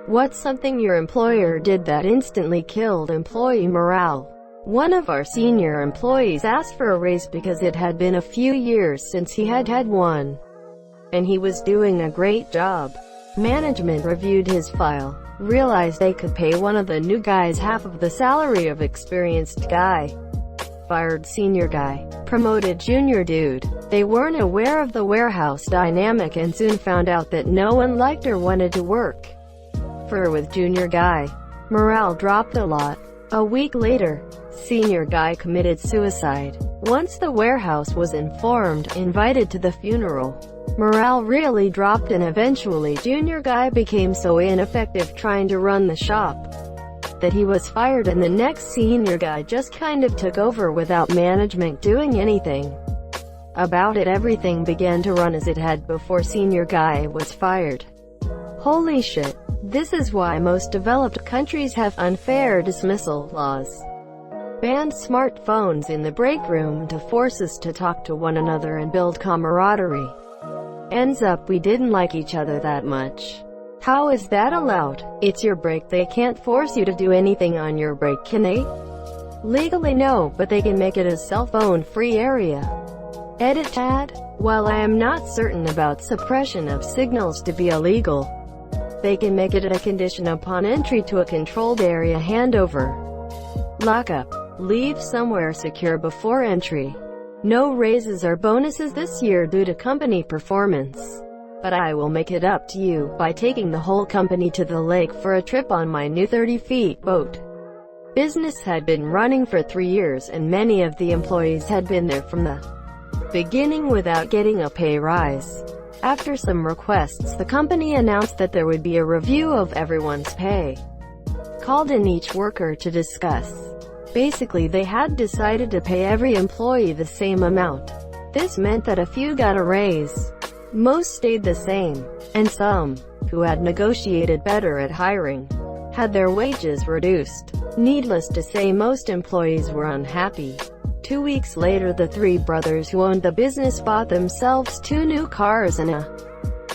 What's something your employer did that instantly killed employee morale? One of our senior employees asked for a raise because it had been a few years since he had had one, and he was doing a great job. Management reviewed his file, realized they could pay one of the new guys half of the salary of experienced guy. Fired senior guy, promoted junior dude. They weren't aware of the warehouse dynamic and soon found out that no one liked or wanted to work with junior guy. Morale dropped a lot. A week later, senior guy committed suicide. Once the warehouse was invited to the funeral, morale really dropped and eventually junior guy became so ineffective trying to run the shop that he was fired and the next senior guy just kind of took over without management doing anything about it. Everything began to run as it had before senior guy was fired. Holy shit. This is why most developed countries have unfair dismissal laws. Banned smartphones in the break room to force us to talk to one another and build camaraderie. Ends up we didn't like each other that much. How is that allowed? It's your break. They can't force you to do anything on your break, can they? Legally no, but they can make it a cell phone free area. Edit ad. While I am not certain about suppression of signals to be illegal, they can make it a condition upon entry to a controlled area handover. Lockup. Leave somewhere secure before entry. No raises or bonuses this year due to company performance. But I will make it up to you by taking the whole company to the lake for a trip on my new 30-feet boat. Business had been running for 3 years and many of the employees had been there from the beginning without getting a pay rise. After some requests, the company announced that there would be a review of everyone's pay. Called in each worker to discuss. Basically, they had decided to pay every employee the same amount. This meant that a few got a raise. Most stayed the same. And some, who had negotiated better at hiring, had their wages reduced. Needless to say, most employees were unhappy. 2 weeks later, the three brothers who owned the business bought themselves 2 new cars and a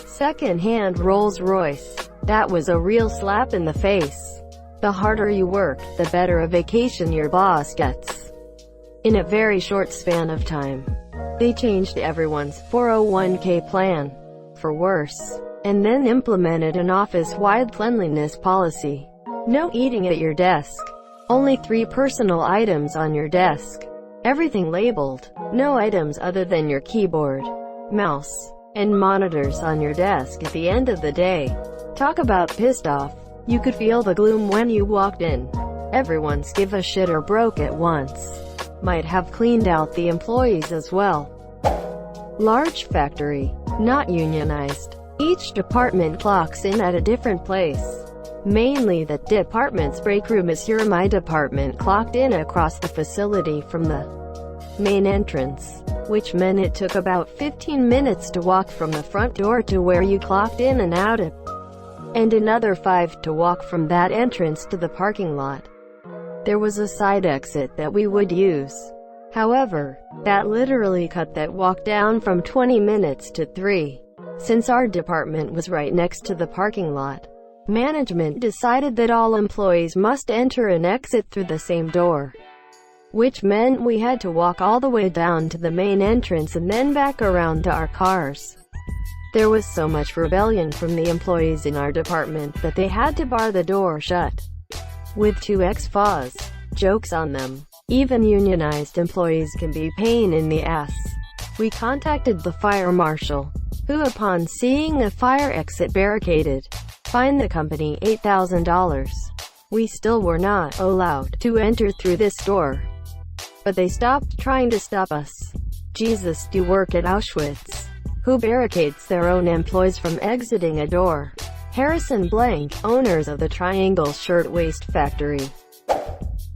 second-hand Rolls-Royce. That was a real slap in the face. The harder you work, the better a vacation your boss gets. In a very short span of time, they changed everyone's 401k plan for worse, and then implemented an office-wide cleanliness policy. No eating at your desk. Only 3 personal items on your desk. Everything labeled. No items other than your keyboard, mouse, and monitors on your desk at the end of the day. Talk about pissed off. You could feel the gloom when you walked in. Everyone's give a shit or broke at once. Might have cleaned out the employees as well. Large factory. Not unionized. Each department clocks in at a different place. Mainly the department's break room is here. My department clocked in across the facility from the main entrance, which meant it took about 15 minutes to walk from the front door to where you clocked in and out of, and another 5 to walk from that entrance to the parking lot. There was a side exit that we would use. However, that literally cut that walk down from 20 minutes to 3. Since our department was right next to the parking lot, management decided that all employees must enter and exit through the same door, which meant we had to walk all the way down to the main entrance and then back around to our cars. There was so much rebellion from the employees in our department that they had to bar the door shut with 2 exfas. Jokes on them. Even unionized employees can be pain in the ass. We contacted the fire marshal, who upon seeing a fire exit barricaded, fined the company $8,000. We still were not allowed to enter through this door, but they stopped trying to stop us. Jesus, do work at Auschwitz. Who barricades their own employees from exiting a door? Harrison Blank, owners of the Triangle Shirtwaist Factory.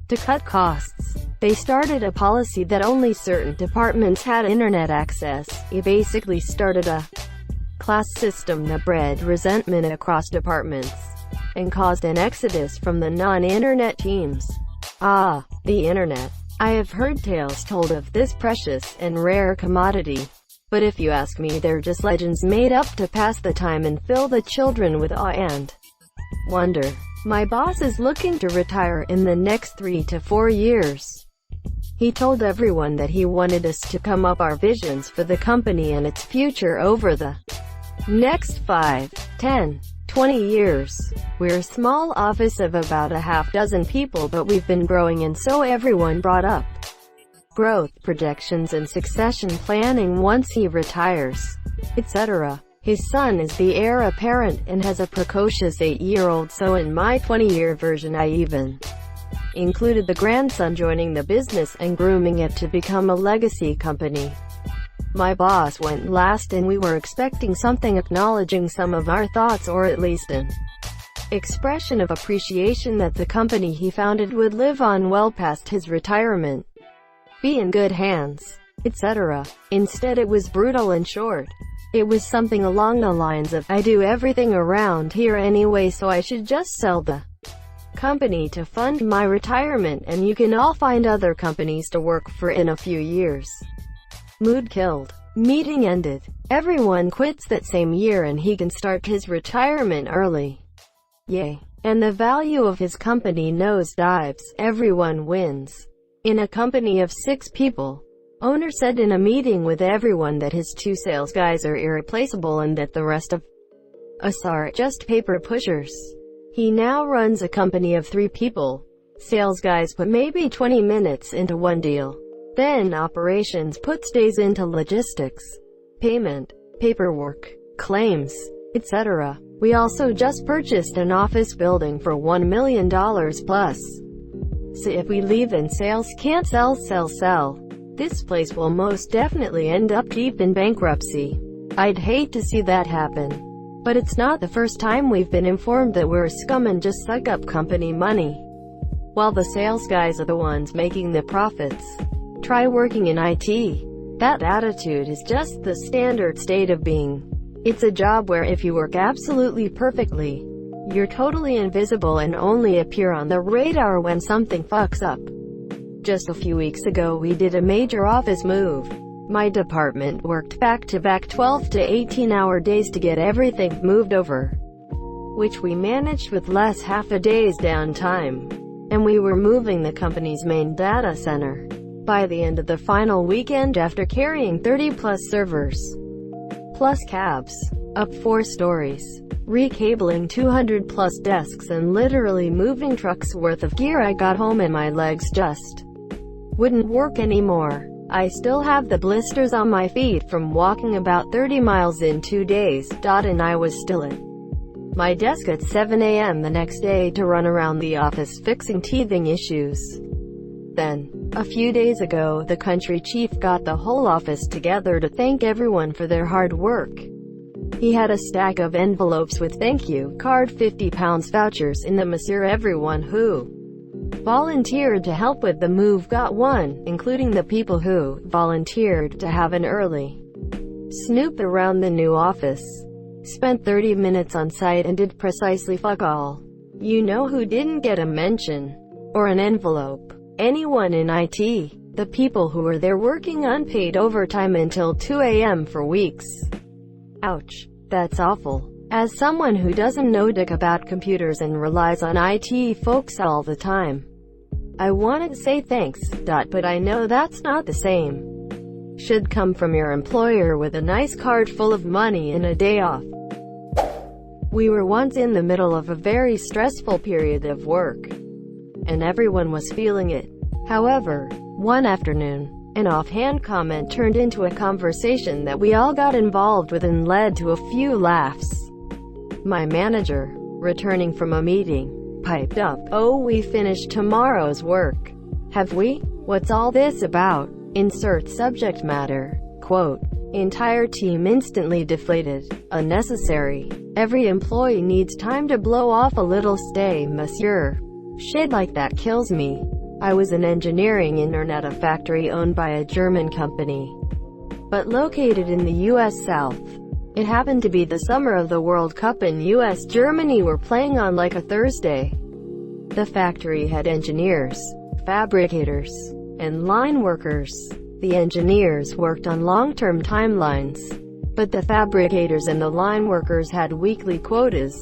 To cut costs, they started a policy that only certain departments had internet access. It basically started a class system that bred resentment across departments and caused an exodus from the non-internet teams. Ah, the internet. I have heard tales told of this precious and rare commodity, but if you ask me, they're just legends made up to pass the time and fill the children with awe and Wonder. My boss is looking to retire in the next 3 to 4 years. He told everyone that he wanted us to come up our visions for the company and its future over the next 5, 10, 20 years. We're a small office of about a half dozen people, but we've been growing, and so everyone brought up growth projections and succession planning once he retires, etc. His son is the heir apparent and has a precocious 8-year-old, so in my 20-year version I even included the grandson joining the business and grooming it to become a legacy company. My boss went last, and we were expecting something acknowledging some of our thoughts, or at least an expression of appreciation that the company he founded would live on well past his retirement, be in good hands, etc. Instead, it was brutal and short. It was something along the lines of, I do everything around here anyway, so I should just sell the company to fund my retirement, and you can all find other companies to work for in a few years. Mood killed. Meeting ended. Everyone quits that same year and he can start his retirement early. Yay. And the value of his company nosedives. Everyone wins. In a company of 6 people, owner said in a meeting with everyone that his 2 sales guys are irreplaceable and that the rest of us are just paper pushers. He now runs a company of 3 people. Sales guys put maybe 20 minutes into one deal. Then operations puts days into logistics, payment, paperwork, claims, etc. We also just purchased an office building for $1 million plus. So if we leave and sales can't sell, this place will most definitely end up deep in bankruptcy. I'd hate to see that happen. But it's not the first time we've been informed that we're a scum and just suck up company money, while the sales guys are the ones making the profits. Try working in IT. That attitude is just the standard state of being. It's a job where if you work absolutely perfectly, you're totally invisible and only appear on the radar when something fucks up. Just a few weeks ago we did a major office move. My department worked back-to-back 12 to 18-hour days to get everything moved over, which we managed with less half a day's downtime. And we were moving the company's main data center. By the end of the final weekend, after carrying 30-plus servers, plus cabs, up 4 stories, recabling 200-plus desks, and literally moving trucks worth of gear, I got home and my legs just wouldn't work anymore. I still have the blisters on my feet from walking about 30 miles in 2 days, and I was still at my desk at 7 a.m. the next day to run around the office fixing teething issues. Then, a few days ago, the country chief got the whole office together to thank everyone for their hard work. He had a stack of envelopes with thank you card 50-pound vouchers in them. Monsieur, everyone who volunteered to help with the move got one, including the people who volunteered to have an early snoop around the new office. Spent 30 minutes on site and did precisely fuck all. You know who didn't get a mention or an envelope? Anyone in IT. The people who were there working unpaid overtime until 2 a.m. for weeks. Ouch. That's awful. As someone who doesn't know dick about computers and relies on IT folks all the time, I wanted to say thanks, but I know that's not the same. Should come from your employer with a nice card full of money and a day off. We were once in the middle of a very stressful period of work, and everyone was feeling it. However, one afternoon, an offhand comment turned into a conversation that we all got involved with and led to a few laughs. My manager, returning from a meeting, piped up, "Oh, we finished tomorrow's work. Have we? What's all this about?" Insert subject matter. Quote. Entire team instantly deflated. Unnecessary. Every employee needs time to blow off a little stay, monsieur. Shit like that kills me. I was in engineering internet, a factory owned by a German company, but located in the U.S. South. It happened to be the summer of the World Cup and U.S. Germany were playing on like a Thursday. The factory had engineers, fabricators, and line workers. The engineers worked on long-term timelines, but the fabricators and the line workers had weekly quotas.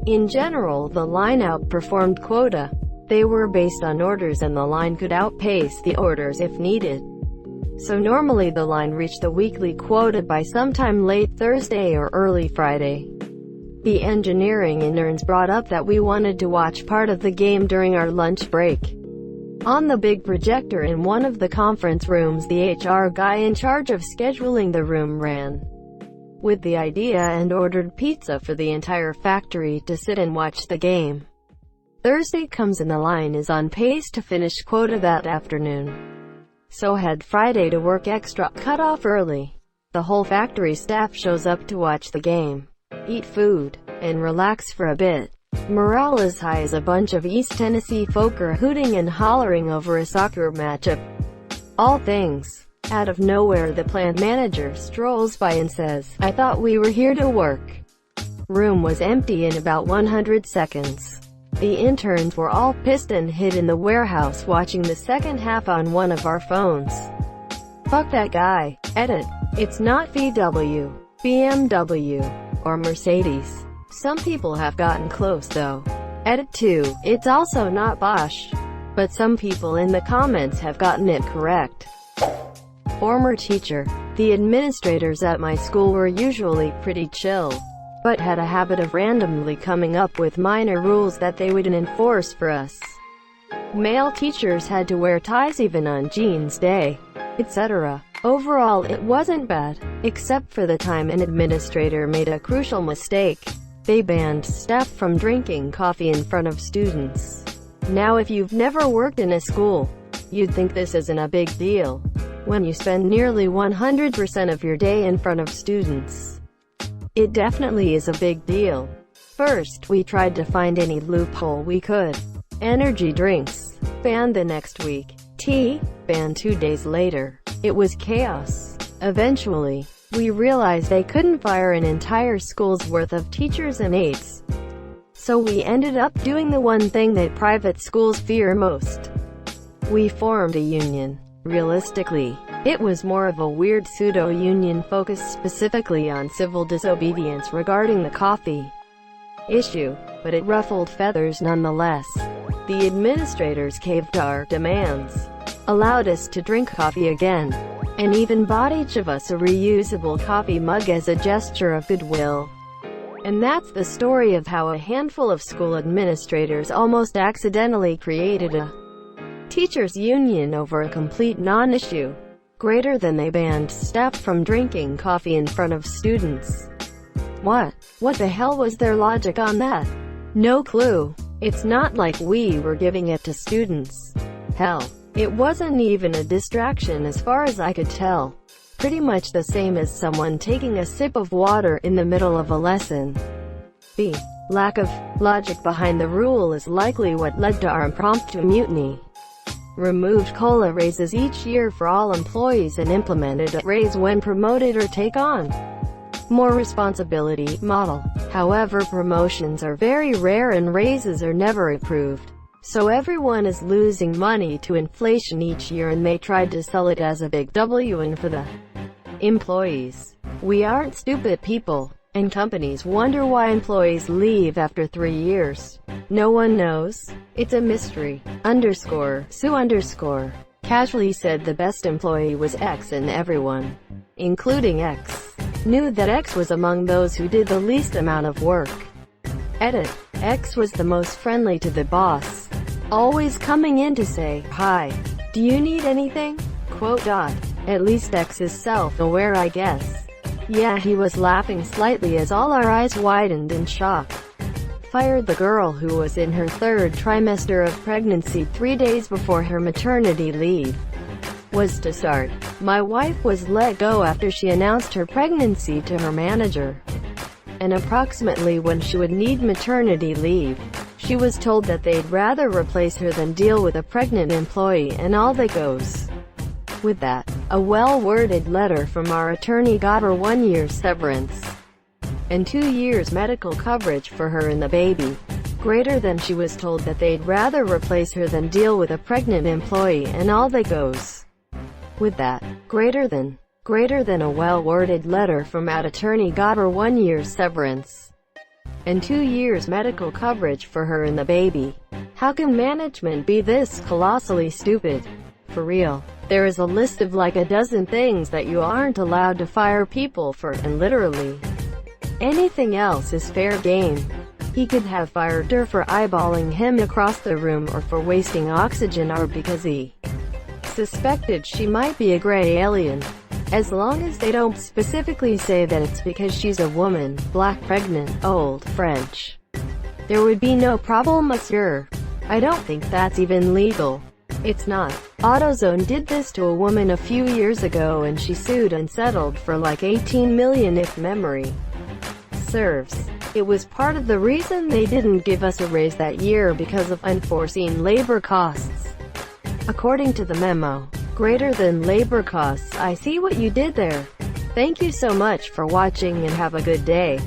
In general, the line outperformed quota. They were based on orders and the line could outpace the orders if needed. So normally the line reached the weekly quota by sometime late Thursday or early Friday. The engineering interns brought up that we wanted to watch part of the game during our lunch break. On the big projector in one of the conference rooms, the HR guy in charge of scheduling the room ran with the idea and ordered pizza for the entire factory to sit and watch the game. Thursday comes and the line is on pace to finish quota that afternoon. So had Friday to work extra, cut off early. The whole factory staff shows up to watch the game, eat food, and relax for a bit. Morale is high as a bunch of East Tennessee folk are hooting and hollering over a soccer matchup. All things. Out of nowhere, the plant manager strolls by and says, "I thought we were here to work." Room was empty in about 100 seconds. The interns were all pissed and hid in the warehouse watching the second half on one of our phones. Fuck that guy. Edit. It's not VW, BMW, or Mercedes. Some people have gotten close though. Edit 2. It's also not Bosch. But some people in the comments have gotten it correct. Former teacher. The administrators at my school were usually pretty chill, but had a habit of randomly coming up with minor rules that they wouldn't enforce for us. Male teachers had to wear ties even on jeans day, etc. Overall, it wasn't bad, except for the time an administrator made a crucial mistake. They banned staff from drinking coffee in front of students. Now if you've never worked in a school, you'd think this isn't a big deal. When you spend nearly 100% of your day in front of students, it definitely is a big deal. First, we tried to find any loophole we could. Energy drinks, banned the next week. Tea, banned 2 days later. It was chaos. Eventually, we realized they couldn't fire an entire school's worth of teachers and aides. So we ended up doing the one thing that private schools fear most. We formed a union. Realistically, it was more of a weird pseudo-union focused specifically on civil disobedience regarding the coffee issue, but it ruffled feathers nonetheless. The administrators caved to our demands, allowed us to drink coffee again, and even bought each of us a reusable coffee mug as a gesture of goodwill. And that's the story of how a handful of school administrators almost accidentally created a teachers' union over a complete non-issue. Greater than they banned staff from drinking coffee in front of students. What the hell was their logic on that? No clue. It's not like we were giving it to students. Hell, it wasn't even a distraction as far as I could tell. Pretty much the same as someone taking a sip of water in the middle of a lesson. The lack of logic behind the rule is likely what led to our impromptu mutiny. Removed COLA raises each year for all employees and implemented a raise when promoted or take on more responsibility model. However, promotions are very rare and raises are never approved. So everyone is losing money to inflation each year, and they tried to sell it as a big W for the employees. We aren't stupid people, and companies wonder why employees leave after 3 years. No one knows. It's a mystery. Sue casually said the best employee was X, and everyone, including X, knew that X was among those who did the least amount of work. Edit. X was the most friendly to the boss, always coming in to say, "Hi, do you need anything?" At least X is self-aware, I guess. Yeah, he was laughing slightly as all our eyes widened in shock. Fired the girl who was in her 3rd trimester of pregnancy 3 days before her maternity leave was to start. My wife was let go after she announced her pregnancy to her manager. And approximately when she would need maternity leave, she was told that they'd rather replace her than deal with a pregnant employee, and all that goes with that. A well-worded letter from our attorney got her 1 year severance and 2 years medical coverage for her and the baby. Greater than she was told that they'd rather replace her than deal with a pregnant employee, and all that goes with that. Greater than a well-worded letter from our attorney got her 1 year severance and 2 years medical coverage for her and the baby. How can management be this colossally stupid? For real. There is a list of like a dozen things that you aren't allowed to fire people for, and literally anything else is fair game. He could have fired her for eyeballing him across the room, or for wasting oxygen, or because he suspected she might be a gray alien. As long as they don't specifically say that it's because she's a woman, black, pregnant, old, French, there would be no problem, monsieur. I don't think that's even legal. It's not. AutoZone did this to a woman a few years ago and she sued and settled for like 18 million if memory serves. It was part of the reason they didn't give us a raise that year, because of unforeseen labor costs. According to the memo, greater than labor costs. I see what you did there. Thank you so much for watching and have a good day.